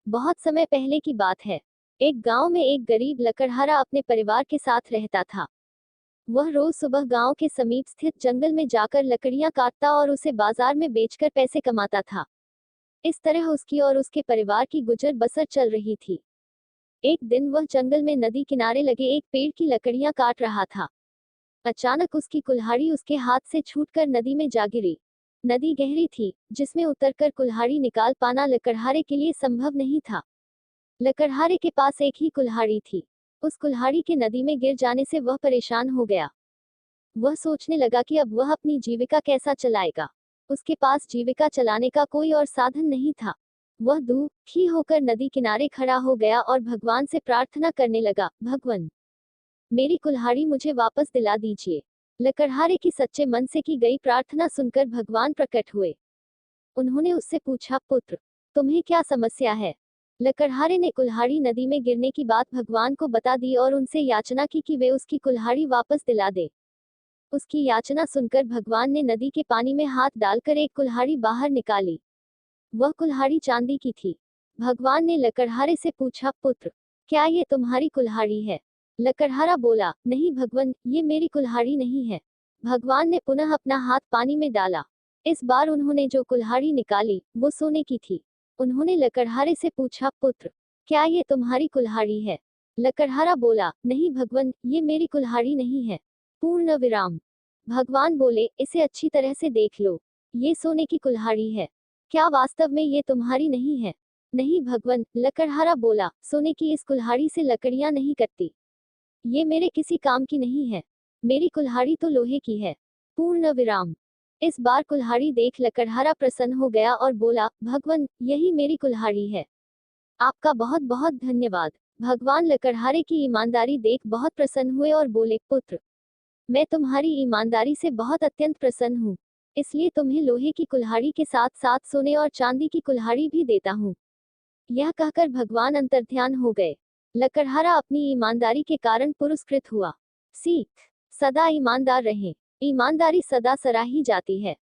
बहुत समय पहले की बात है। एक गांव में एक गरीब लकड़हारा अपने परिवार के साथ रहता था। वह रोज सुबह गांव के समीप स्थित जंगल में जाकर लकड़ियां काटता और उसे बाजार में बेचकर पैसे कमाता था। इस तरह उसकी और उसके परिवार की गुजर बसर चल रही थी। एक दिन वह जंगल में नदी किनारे लगे एक पेड़ की लकड़ियां काट रहा था। अचानक उसकी कुल्हाड़ी उसके हाथ से छूटकर नदी में जा गिरी। नदी गहरी थी, जिसमें उतरकर कुल्हाड़ी निकाल पाना लकड़हारे के लिए संभव नहीं था। लकड़हारे के पास एक ही कुल्हाड़ी थी। उस कुल्हाड़ी के नदी में गिर जाने से वह परेशान हो गया। वह सोचने लगा कि अब वह अपनी जीविका कैसा चलाएगा। उसके पास जीविका चलाने का कोई और साधन नहीं था। वह दुखी होकर नदी किनारे खड़ा हो गया और भगवान से प्रार्थना करने लगा, भगवान, मेरी कुल्हाड़ी मुझे वापस दिला दीजिए। लकड़हारे की सच्चे मन से की गई प्रार्थना सुनकर भगवान प्रकट हुए। उन्होंने उससे पूछा, पुत्र, तुम्हें क्या समस्या है? लकड़हारे ने कुल्हाड़ी नदी में गिरने की बात भगवान को बता दी और उनसे याचना की कि वे उसकी कुल्हाड़ी वापस दिला दे। उसकी याचना सुनकर भगवान ने नदी के पानी में हाथ डालकर एक कुल्हाड़ी बाहर निकाली। वह कुल्हाड़ी चांदी की थी। भगवान ने लकड़हारे से पूछा, पुत्र, क्या ये तुम्हारी कुल्हाड़ी है? लकड़हारा बोला, नहीं भगवान, ये मेरी कुल्हाड़ी नहीं है। भगवान ने पुनः अपना हाथ पानी में डाला। इस बार उन्होंने जो कुल्हाड़ी निकाली वो सोने की थी। उन्होंने लकड़हारे से पूछा, पुत्र, क्या ये तुम्हारी कुल्हाड़ी है? लकड़हारा बोला, नहीं भगवान, ये मेरी कुल्हाड़ी नहीं है। पूर्ण विराम। भगवान बोले, इसे अच्छी तरह से देख लो। ये सोने की कुल्हाड़ी है। क्या वास्तव में ये तुम्हारी नहीं है? नहीं भगवान, लकड़हारा बोला, सोने की इस कुल्हाड़ी से लकड़ियां नहीं कटती। ये मेरे किसी काम की नहीं है। मेरी कुल्हाड़ी तो लोहे की है। पूर्ण विराम। इस बार कुल्हाड़ी देख लकड़हारा प्रसन्न हो गया और बोला, भगवान, यही मेरी कुल्हाड़ी है। आपका बहुत बहुत धन्यवाद। भगवान लकड़हारे की ईमानदारी देख बहुत प्रसन्न हुए और बोले, पुत्र, मैं तुम्हारी ईमानदारी से बहुत अत्यंत प्रसन्न हूँ। इसलिए तुम्हें लोहे की कुल्हाड़ी के साथ साथ सोने और चांदी की कुल्हाड़ी भी देता हूँ। यह कहकर भगवान अंतर्ध्यान हो गए। लकड़हारा अपनी ईमानदारी के कारण पुरस्कृत हुआ। सीख, सदा ईमानदार रहें। ईमानदारी सदा सराही जाती है।